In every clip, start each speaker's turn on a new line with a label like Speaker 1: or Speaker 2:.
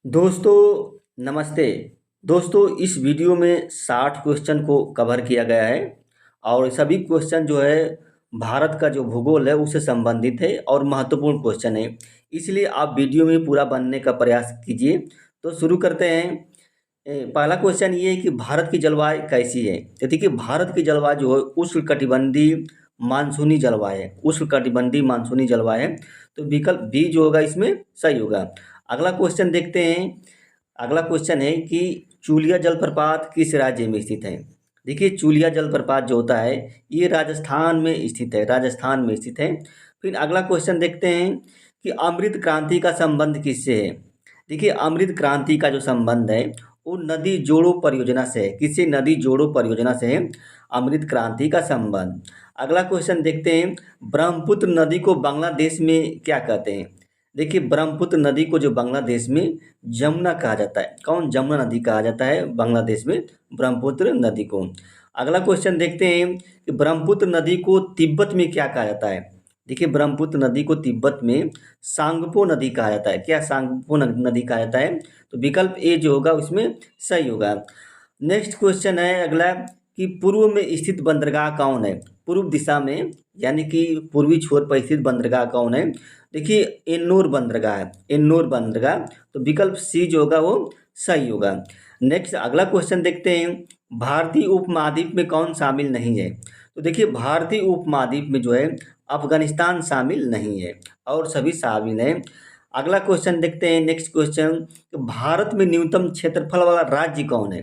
Speaker 1: दोस्तों नमस्ते। दोस्तों इस वीडियो में 60 क्वेश्चन को कवर किया गया है और सभी क्वेश्चन जो है भारत का जो भूगोल है उससे संबंधित है और महत्वपूर्ण क्वेश्चन है। इसलिए आप वीडियो में पूरा बनने का प्रयास कीजिए। तो शुरू करते हैं। पहला क्वेश्चन ये है कि भारत की जलवायु कैसी है। तो देखिए भारत की जलवायु जो है उष्णकटिबंधीय मानसूनी जलवायु है। उष्णकटिबंधीय मानसूनी जलवायु है। तो विकल्प बी जो होगा इसमें सही होगा। अगला क्वेश्चन देखते हैं। अगला क्वेश्चन है कि चूलिया जलप्रपात किस राज्य में स्थित है। देखिए चूलिया जलप्रपात जो होता है ये राजस्थान में स्थित है। राजस्थान में स्थित है। फिर अगला क्वेश्चन देखते हैं कि अमृत क्रांति का संबंध किससे है। देखिए अमृत क्रांति का जो संबंध है वो नदी जोड़ो परियोजना से है। किससे? नदी जोड़ो परियोजना से है अमृत क्रांति का संबंध। अगला क्वेश्चन देखते हैं। ब्रह्मपुत्र नदी को बांग्लादेश में क्या कहते हैं। देखिए ब्रह्मपुत्र नदी को जो बांग्लादेश में जमुना कहा जाता है। कौन? जमुना नदी कहा जाता है बांग्लादेश में ब्रह्मपुत्र नदी को। अगला क्वेश्चन देखते हैं कि ब्रह्मपुत्र नदी को तिब्बत में क्या कहा जाता है। देखिए ब्रह्मपुत्र नदी को तिब्बत में सांगपो नदी कहा जाता है। क्या? सांगपो नदी कहा जाता है। तो विकल्प ए जो होगा उसमें सही होगा। नेक्स्ट क्वेश्चन है अगला कि पूर्व में स्थित बंदरगाह कौन है। पूर्व दिशा में यानी कि पूर्वी छोर पर स्थित बंदरगाह कौन है। देखिए एन्नूर बंदरगाह है। एन्नूर बंदरगाह। तो विकल्प सी जो होगा वो सही होगा। नेक्स्ट अगला क्वेश्चन देखते हैं। भारतीय उपमहाद्वीप में कौन शामिल नहीं है। तो देखिए भारतीय उपमहाद्वीप में जो है अफगानिस्तान शामिल नहीं है और सभी शामिल हैं। अगला क्वेश्चन देखते हैं। नेक्स्ट क्वेश्चन, भारत में न्यूनतम क्षेत्रफल वाला राज्य कौन है।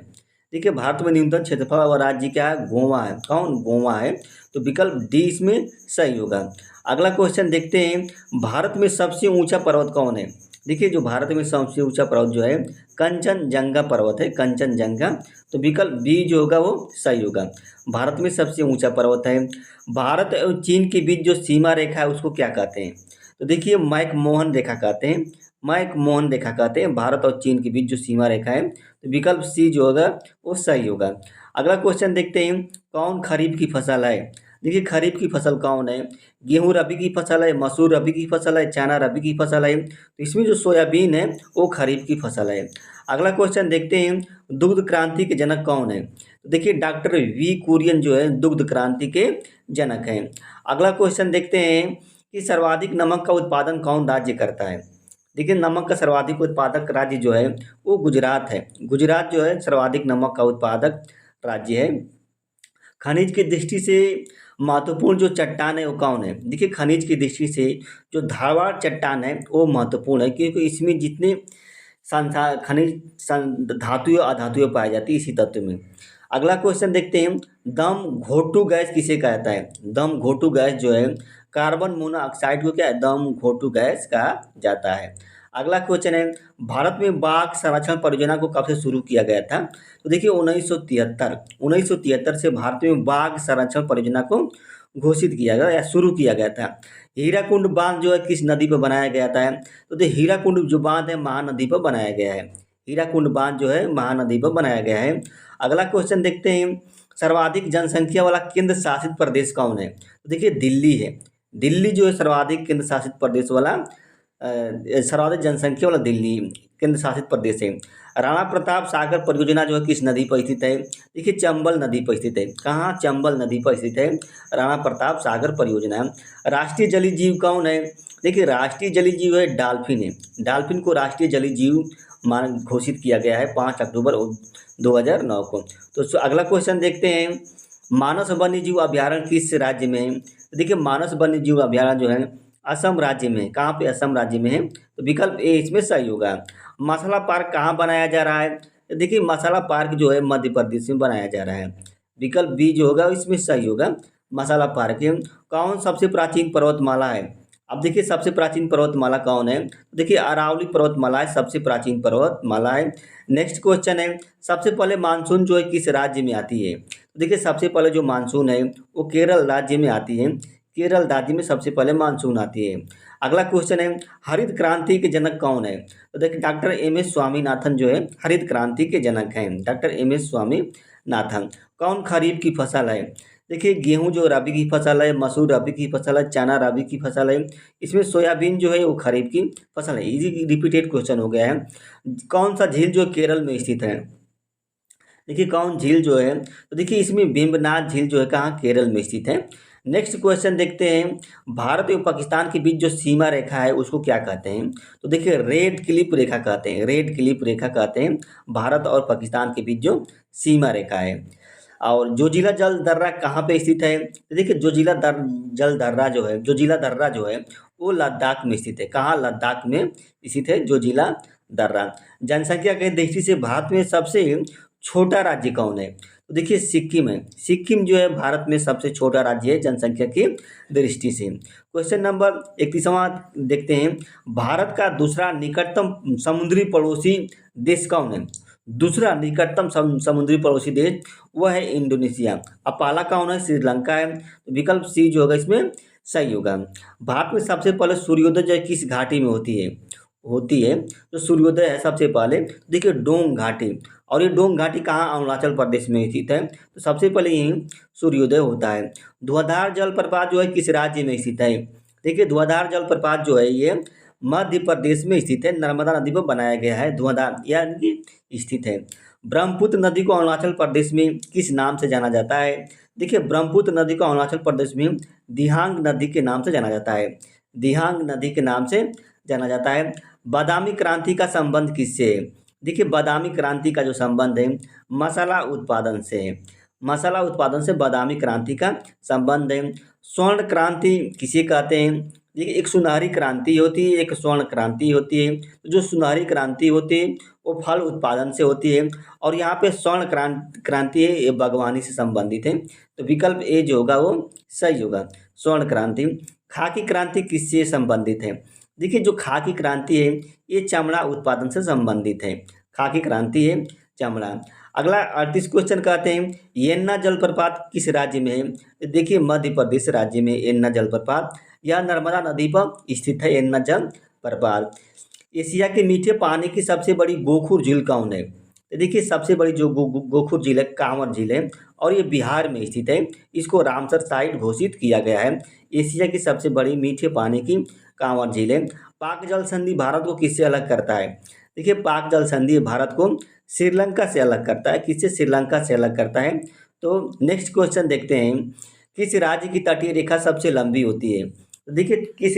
Speaker 1: देखिए भारत में न्यूनतम क्षेत्रफल वाला राज्य क्या है? गोवा है। कौन? गोवा है। तो विकल्प डी इसमें सही होगा। अगला क्वेश्चन देखते हैं। भारत में सबसे ऊंचा पर्वत कौन है। देखिए जो भारत में सबसे ऊंचा पर्वत जो है कंचनजंगा पर्वत है। कंचनजंगा। तो विकल्प बी जो होगा वो सही होगा। भारत में सबसे ऊंचा पर्वत है। भारत और चीन के बीच जो सीमा रेखा है उसको क्या कहते हैं। तो देखिए मैकमोहन रेखा कहते हैं। मैकमोहन रेखा कहते हैं भारत और चीन के बीच जो सीमा रेखा है। तो विकल्प सी जो होगा वो सही होगा। अगला क्वेश्चन देखते हैं। कौन खरीफ की फसल है। देखिए खरीफ की फसल कौन है। गेहूं रबी की फसल है, मसूर रबी की फसल है, चना रबी की फसल है। तो इसमें जो सोयाबीन है वो खरीफ की फसल है। अगला क्वेश्चन देखते हैं। दुग्ध क्रांति के जनक कौन है। तो देखिए डॉक्टर वी कुरियन जो है दुग्ध क्रांति के जनक हैं। अगला क्वेश्चन देखते हैं कि सर्वाधिक नमक का उत्पादन कौन राज्य करता है। देखिए नमक का सर्वाधिक उत्पादक राज्य जो है वो गुजरात है। गुजरात जो है सर्वाधिक नमक का उत्पादक राज्य है। खनिज की दृष्टि से महत्वपूर्ण जो चट्टान है वो कौन है। देखिए खनिज की दृष्टि से जो धारवाड़ चट्टान है वो महत्वपूर्ण है क्योंकि इसमें जितने खनिज धातुएं अधातुएं पाई जाती है इसी तत्व में। अगला क्वेश्चन देखते हैं। दम घोटू गैस किसे कहता है। दम घोटू गैस जो है कार्बन मोनोऑक्साइड को क्या है? दम घोटू गैस कहा जाता है। अगला क्वेश्चन है। भारत में बाघ संरक्षण परियोजना को कब से शुरू किया गया था। तो देखिए 1973 से भारत में बाघ संरक्षण परियोजना को घोषित किया गया या शुरू किया गया था। हीराकुंड बांध जो है किस नदी पर बनाया गया था। तो देखिए हीराकुंड जो बांध है महानदी पर बनाया गया है। हीराकुंड बांध जो है महानदी पर बनाया गया है। अगला क्वेश्चन देखते हैं। सर्वाधिक जनसंख्या वाला केंद्र शासित प्रदेश कौन है। तो देखिए दिल्ली है। दिल्ली जो है सर्वाधिक केंद्र शासित प्रदेश वाला सर्वाधिक जनसंख्या वाला दिल्ली केंद्र शासित प्रदेश है। राणा प्रताप सागर परियोजना जो है किस नदी पर स्थित है। देखिए चंबल नदी पर स्थित है। कहाँ? चंबल नदी पर स्थित है राणा प्रताप सागर परियोजना। राष्ट्रीय जलीय जीव कौन है। देखिए राष्ट्रीय जलीय जीव है डॉल्फिन है। डॉल्फिन को राष्ट्रीय जलीय जीव मान घोषित किया गया है 5 अक्टूबर 2009 को। तो अगला क्वेश्चन देखते हैं। मानस वन्यजीव अभ्यारण्य किस राज्य में है। तो देखिए मानस वन्यजीव अभ्यारण्य जो है असम राज्य में है। कहाँ पे? असम राज्य में है। तो विकल्प ए इसमें सही होगा। मसाला पार्क कहाँ बनाया जा रहा है। तो देखिए मसाला पार्क जो है मध्य प्रदेश में बनाया जा रहा है। विकल्प बी जो होगा इसमें सही होगा। मसाला पार्क है। कौन सबसे प्राचीन पर्वतमाला है। अब देखिए सबसे प्राचीन पर्वतमाला कौन है। तो देखिए अरावली पर्वतमाला है सबसे प्राचीन पर्वतमाला है। नेक्स्ट क्वेश्चन है। सबसे पहले मानसून जो है किस राज्य में आती है। तो देखिए सबसे पहले जो मानसून है वो केरल राज्य में आती है। केरल राज्य में सबसे पहले मानसून आती है। अगला क्वेश्चन है। हरित क्रांति के जनक कौन है। तो देखिए डॉक्टर एम एस स्वामीनाथन जो है हरित क्रांति के जनक हैं। Doctor M S Swaminathan. कौन खरीफ की फसल है। देखिए गेहूँ जो रबी की फसल है, मसूर रबी की फसल है, चना रबी की फसल है, इसमें सोयाबीन जो है वो खरीफ की फसल है। इजी रिपीटेड क्वेश्चन हो गया है। कौन सा झील जो केरल में स्थित है? देखिए कौन झील जो है, तो देखिए इसमें वेम्बनाड झील जो है कहाँ, केरल में स्थित है। नेक्स्ट क्वेश्चन देखते हैं, भारत एवं पाकिस्तान के बीच जो सीमा रेखा है उसको क्या कहते हैं? तो देखिए रेड क्लिप रेखा कहते हैं, रेड क्लिप रेखा कहते हैं भारत और पाकिस्तान के बीच जो सीमा रेखा है। और जोजिला जल दर्रा कहाँ पे स्थित है? तो देखिए जल दर्रा जो है, जोजिला दर्रा जो है वो लद्दाख में स्थित है। कहाँ? लद्दाख में स्थित है जोजिला दर्रा। जनसंख्या के दृष्टि से भारत में सबसे छोटा राज्य कौन है? तो देखिए सिक्किम है। सिक्किम जो है भारत में सबसे छोटा राज्य है जनसंख्या की दृष्टि से। क्वेश्चन नंबर 31वां देखते हैं, भारत का दूसरा निकटतम समुद्री पड़ोसी देश कौन है? दूसरा निकटतम समुद्री पड़ोसी देश वह है इंडोनेशिया। अब पहला कौन है? श्रीलंका है। तो विकल्प सी जो होगा इसमें सही होगा। भारत में सबसे पहले सूर्योदय जो है किस घाटी में होती है जो सूर्योदय है सबसे पहले, देखिए डोंग घाटी। और ये डोंग घाटी कहाँ? अरुणाचल प्रदेश में स्थित है। तो सबसे पहले यहीं सूर्योदय होता है। धुआंधार जलप्रपात जो है किस राज्य में स्थित है? देखिए धुआंधार जलप्रपात जो है ये मध्य प्रदेश में स्थित है। नर्मदा नदी पर बनाया गया है धुआंधार, यानी कि स्थित है। ब्रह्मपुत्र नदी को अरुणाचल प्रदेश में किस नाम से जाना जाता है? देखिए ब्रह्मपुत्र नदी को अरुणाचल प्रदेश में दिहांग नदी के नाम से जाना जाता है। दिहांग नदी के नाम से जाना जाता है। बादामी क्रांति का संबंध किससे है? देखिए बादामी क्रांति का जो संबंध है मसाला उत्पादन से है। मसाला उत्पादन से बादामी क्रांति का संबंध है। स्वर्ण क्रांति किसे कहते हैं? देखिए एक सुनहरी क्रांति होती है, एक स्वर्ण क्रांति होती है। तो जो सुनहरी क्रांति होती है वो फल उत्पादन से होती है, और यहाँ पे स्वर्ण क्रांति है ये बागवानी से संबंधित है। तो विकल्प ए जो होगा वो सही होगा, स्वर्ण क्रांति। खाकी क्रांति किससे संबंधित है? देखिए जो खाकी क्रांति है ये चमड़ा उत्पादन से संबंधित है। खाकी क्रांति है चमड़ा। अगला 38 क्वेश्चन कहते हैं, यन्ना जलप्रपात किस राज्य में है? तो देखिए मध्य प्रदेश राज्य में यन्ना जलप्रपात, यह नर्मदा नदी पर स्थित है यन्ना जलप्रपात। एशिया के मीठे पानी की सबसे बड़ी गोखुर झील कौन है? तो देखिए सबसे बड़ी जो गोखुर झील है कांवर झील है, और ये बिहार में स्थित है। इसको रामसर साइट घोषित किया गया है। एशिया की सबसे बड़ी मीठे पानी की कांवर झील है। पाक जल संधि भारत को किससे अलग करता है? देखिए पाक जल संधि भारत को श्रीलंका से अलग करता है। किससे? श्रीलंका से अलग करता है। तो नेक्स्ट क्वेश्चन देखते हैं, किस राज्य की तटीय रेखा सबसे लंबी होती है? तो देखिए किस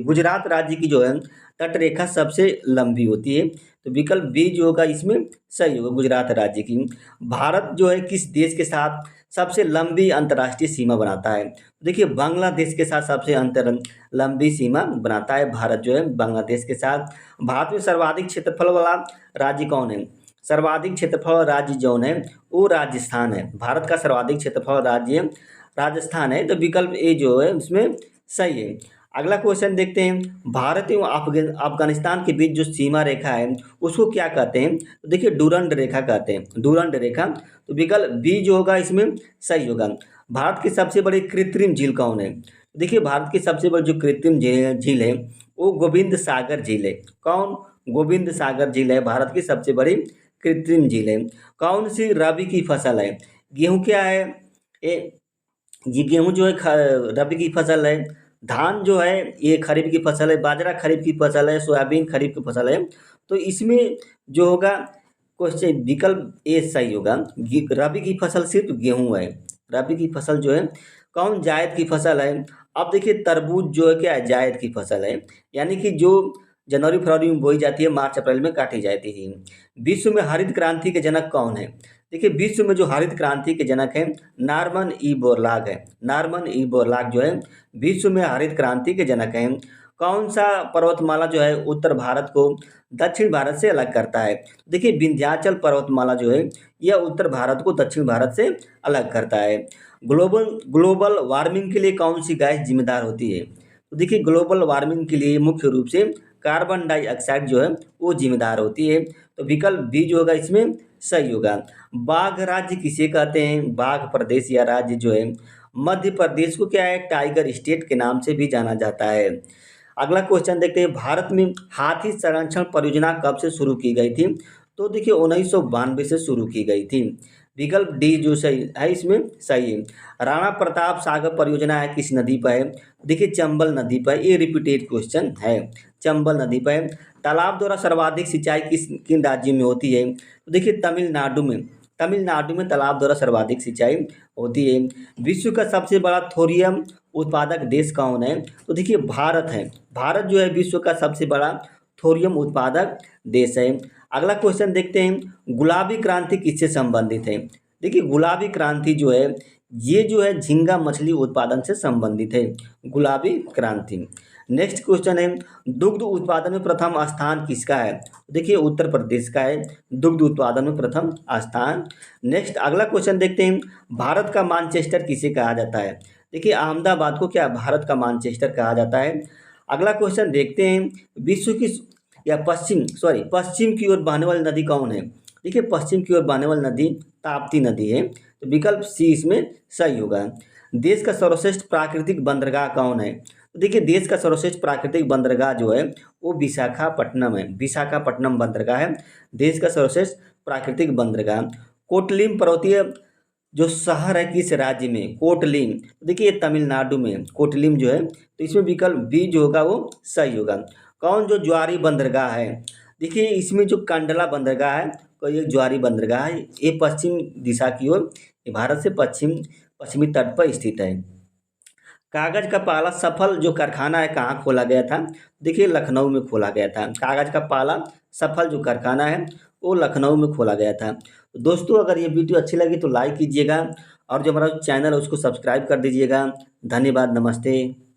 Speaker 1: गुजरात राज्य की जो है तट रेखा सबसे लंबी होती है। तो विकल्प बी जो होगा इसमें सही होगा, गुजरात राज्य की। भारत जो है किस देश के साथ सबसे लंबी अंतर्राष्ट्रीय सीमा बनाता है? देखिए बांग्लादेश के साथ सबसे लंबी सीमा बनाता है भारत जो है बांग्लादेश के साथ। भारत में सर्वाधिक क्षेत्रफल वाला राज्य कौन है? सर्वाधिक क्षेत्रफल राज्य जो है वो राजस्थान है। भारत का सर्वाधिक क्षेत्रफल राज्य राजस्थान है। तो विकल्प ए जो है उसमें सही है। अगला क्वेश्चन देखते हैं, भारत एवं अफगानिस्तान के बीच जो सीमा रेखा है उसको क्या कहते हैं? तो देखिए डूरंड रेखा कहते हैं, डूरंड रेखा। तो विकल्प बी जो होगा इसमें सही होगा। भारत की सबसे बड़ी कृत्रिम झील कौन है? देखिए भारत की सबसे बड़ी जो कृत्रिम झील है वो गोविंद सागर झील है। कौन? गोविंद सागर झील है भारत की सबसे बड़ी कृत्रिम झील है। कौन सी रबी की फसल है? गेहूँ क्या है? ये गेहूँ जो है रबी की फसल है। धान जो है ये खरीफ की फसल है। बाजरा खरीफ की फसल है। सोयाबीन खरीफ की फसल है। तो इसमें जो होगा क्वेश्चन विकल्प ए सही होगा। रबी की फसल सिर्फ गेहूँ है। रबी की फसल जो है कौन? जायद की फसल है। अब देखिए तरबूज जो है क्या है? जायद की फसल है, यानी कि जो जनवरी फरवरी में बोई जाती है, मार्च अप्रैल में काटी जाती है। विश्व में हरित क्रांति के जनक कौन है? देखिए विश्व में जो हरित क्रांति के जनक है नॉर्मन ई बोरलॉग है। नॉर्मन ई बोरलॉग जो है विश्व में हरित क्रांति के जनक हैं। कौन सा पर्वतमाला जो है उत्तर भारत को दक्षिण भारत से अलग करता है? देखिए विंध्याचल पर्वतमाला जो है यह उत्तर भारत को दक्षिण भारत से अलग करता है। ग्लोबल वार्मिंग के लिए कौन सी गैस जिम्मेदार होती है? तो देखिए ग्लोबल वार्मिंग के लिए मुख्य रूप से कार्बन डाइऑक्साइड जो है वो जिम्मेदार होती है। तो विकल्प बी जो होगा इसमें सही होगा। बाघ राज्य किसे कहते हैं? बाघ प्रदेश या राज्य जो है मध्य प्रदेश को क्या है? टाइगर स्टेट के नाम से भी जाना जाता है। अगला क्वेश्चन देखते हैं, भारत में हाथी संरक्षण परियोजना कब से शुरू की गई थी? तो देखिए 1992 से शुरू की गई थी। विकल्प डी जो सही है इसमें सही है। राणा प्रताप सागर परियोजना है किस नदी पर है? देखिए चंबल नदी पर, ये रिपीटेड क्वेश्चन है, चंबल नदी पर है। तालाब द्वारा सर्वाधिक सिंचाई किन राज्यों में होती है? तो देखिए तमिलनाडु में, तमिलनाडु में तालाब द्वारा सर्वाधिक सिंचाई होती है। विश्व का सबसे बड़ा थोरियम उत्पादक देश कौन है? तो देखिए भारत है, भारत जो है विश्व का सबसे बड़ा थोरियम उत्पादक देश है। अगला क्वेश्चन देखते हैं, गुलाबी क्रांति किससे संबंधित है? देखिए गुलाबी क्रांति जो है ये जो है झींगा मछली उत्पादन से संबंधित है, गुलाबी क्रांति। नेक्स्ट क्वेश्चन है, दुग्ध उत्पादन में प्रथम स्थान किसका है? देखिए उत्तर प्रदेश का है दुग्ध उत्पादन में प्रथम स्थान। नेक्स्ट अगला क्वेश्चन देखते हैं, भारत का मैनचेस्टर किसे कहा जाता है? देखिए अहमदाबाद को क्या भारत का मैनचेस्टर कहा जाता है। अगला क्वेश्चन देखते हैं, विश्व की या पश्चिम की ओर बहने वाली नदी कौन है? देखिए पश्चिम की ओर बहने वाली नदी ताप्ती नदी है, तो विकल्प सी इसमें सही होगा। देश का सर्वश्रेष्ठ प्राकृतिक बंदरगाह कौन है? तो देखिए देश का सर्वश्रेष्ठ प्राकृतिक बंदरगाह जो है वो विशाखापट्टनम है, विशाखापट्टनम बंदरगाह है देश का सर्वश्रेष्ठ प्राकृतिक बंदरगाह। कोटलिम पर्वतीय जो शहर है किस राज्य में? कोटलिम, देखिए ये तमिलनाडु में है, कोटलिम जो है, तो इसमें विकल्प बी जो होगा वो सही होगा। कौन जो ज्वारी बंदरगाह है? देखिए इसमें जो कंडला बंदरगाह है तो ये ज्वारी बंदरगाह है, ये पश्चिम दिशा की ओर, ये भारत से पश्चिमी तट पर स्थित है। कागज का पहला सफल जो कारखाना है कहाँ खोला गया था? देखिए लखनऊ में खोला गया था, कागज का पहला सफल जो कारखाना है वो लखनऊ में खोला गया था। तो दोस्तों अगर ये वीडियो अच्छी लगी तो लाइक कीजिएगा और जो हमारा चैनल है उसको सब्सक्राइब कर दीजिएगा। धन्यवाद, नमस्ते।